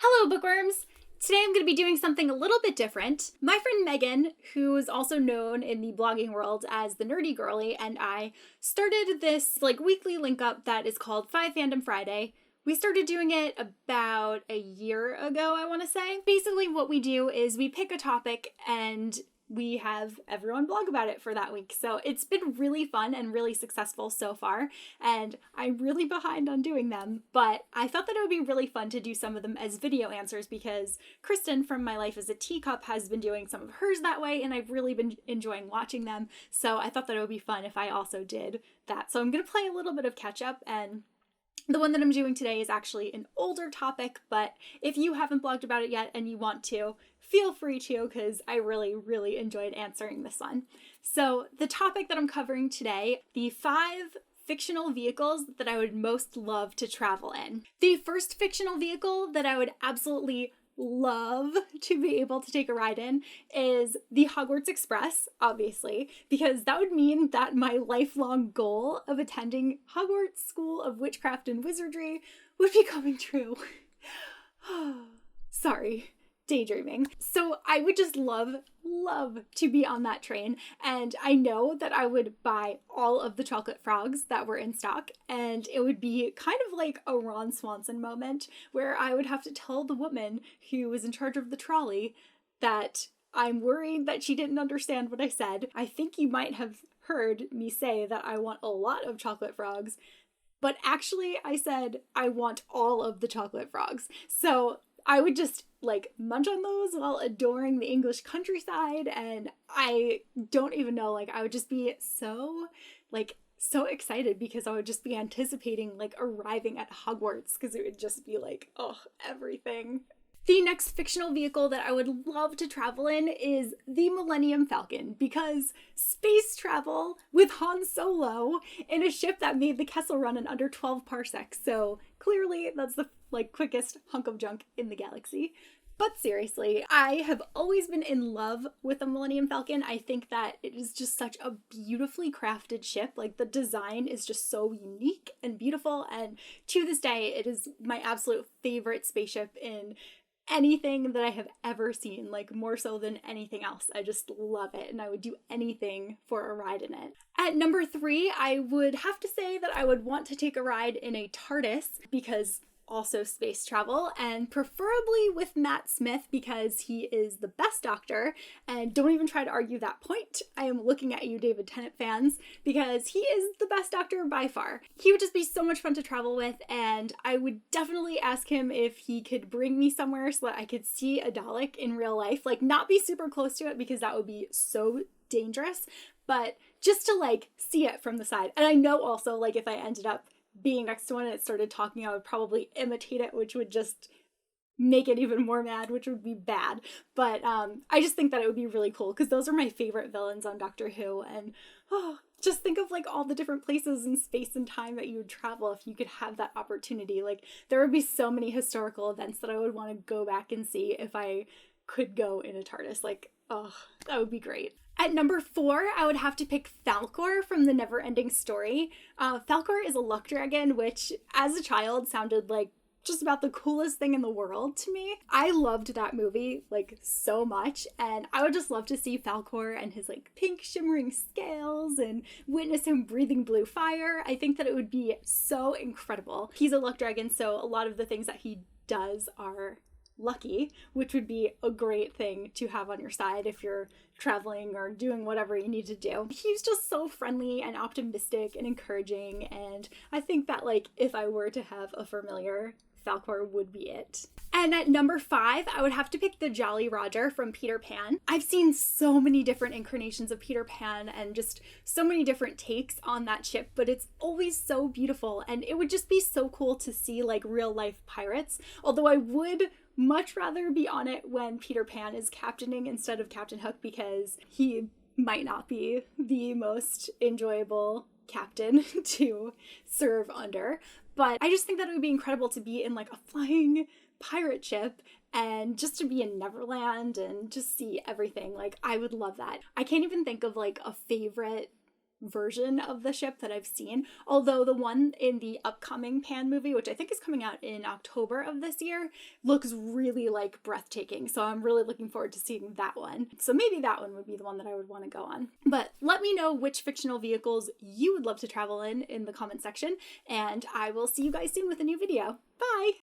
Hello, bookworms! Today I'm going to be doing something a little bit different. My friend Megan, who is also known in the blogging world as the Nerdy Girly, and I started this weekly link up that is called 5 Fandom Friday. We started doing it about a year ago, I want to say. Basically what we do is we pick a topic and we have everyone blog about it for that week. So it's been really fun and really successful so far, and I'm really behind on doing them, but I thought that it would be really fun to do some of them as video answers because Kristen from My Life as a Teacup has been doing some of hers that way, and I've really been enjoying watching them. So I thought that it would be fun if I also did that. So I'm going to play a little bit of catch up, and the one that I'm doing today is actually an older topic, but if you haven't blogged about it yet and you want to, feel free to, because I really enjoyed answering this one. So the topic that I'm covering today, the 5 fictional vehicles that I would most love to travel in. The first fictional vehicle that I would absolutely love to be able to take a ride in is the Hogwarts Express, obviously, because that would mean that my lifelong goal of attending Hogwarts School of Witchcraft and Wizardry would be coming true. Sorry. Daydreaming. So I would just love to be on that train, and I know that I would buy all of the chocolate frogs that were in stock, and it would be kind of like a Ron Swanson moment where I would have to tell the woman who was in charge of the trolley that I'm worried that she didn't understand what I said. I think you might have heard me say that I want a lot of chocolate frogs, but actually I said I want all of the chocolate frogs. So I would just munch on those while adoring the English countryside, and I don't even know, I would just be so excited because I would just be anticipating arriving at Hogwarts, because it would just be everything. The next fictional vehicle that I would love to travel in is the Millennium Falcon, because space travel with Han Solo in a ship that made the Kessel Run in under 12 parsecs. So clearly that's the quickest hunk of junk in the galaxy. But seriously, I have always been in love with the Millennium Falcon. I think that it is just such a beautifully crafted ship. The design is just so unique and beautiful, and to this day, it is my absolute favorite spaceship in anything that I have ever seen, more so than anything else. I just love it, and I would do anything for a ride in it. At number 3, I would have to say that I would want to take a ride in a TARDIS, because also space travel, and preferably with Matt Smith because he is the best Doctor, and don't even try to argue that point. I am looking at you, David Tennant fans, because he is the best Doctor by far. He would just be so much fun to travel with, and I would definitely ask him if he could bring me somewhere so that I could see a Dalek in real life, not be super close to it because that would be so dangerous, but just to see it from the side. And I know also if I ended up being next to one and it started talking, I would probably imitate it, which would just make it even more mad, which would be bad. But I just think that it would be really cool because those are my favorite villains on Doctor Who, and just think of all the different places in space and time that you would travel if you could have that opportunity. There would be so many historical events that I would want to go back and see if I could go in a TARDIS. That would be great. At number 4, I would have to pick FLASKOR from The Neverending Story. FLASKOR is a luck dragon, which as a child sounded like just about the coolest thing in the world to me. I loved that movie so much, and I would just love to see FLASKOR and his pink shimmering scales and witness him breathing blue fire. I think that it would be so incredible. He's a luck dragon, so a lot of the things that he does are lucky, which would be a great thing to have on your side if you're traveling or doing whatever you need to do. He's just so friendly and optimistic and encouraging, and I think that if I were to have a familiar, FLASKOR would be it. And at number 5, I would have to pick the Jolly Roger from Peter Pan. I've seen so many different incarnations of Peter Pan and just so many different takes on that ship, but it's always so beautiful, and it would just be so cool to see real life pirates, although I would much rather be on it when Peter Pan is captaining instead of Captain Hook, because he might not be the most enjoyable captain to serve under. But I just think that it would be incredible to be in a flying pirate ship and just to be in Neverland and just see everything. I would love that. I can't even think of a favorite version of the ship that I've seen. Although the one in the upcoming Pan movie, which I think is coming out in October of this year, looks really like breathtaking. So I'm really looking forward to seeing that one. So maybe that one would be the one that I would want to go on. But let me know which fictional vehicles you would love to travel in the comment section, and I will see you guys soon with a new video. Bye!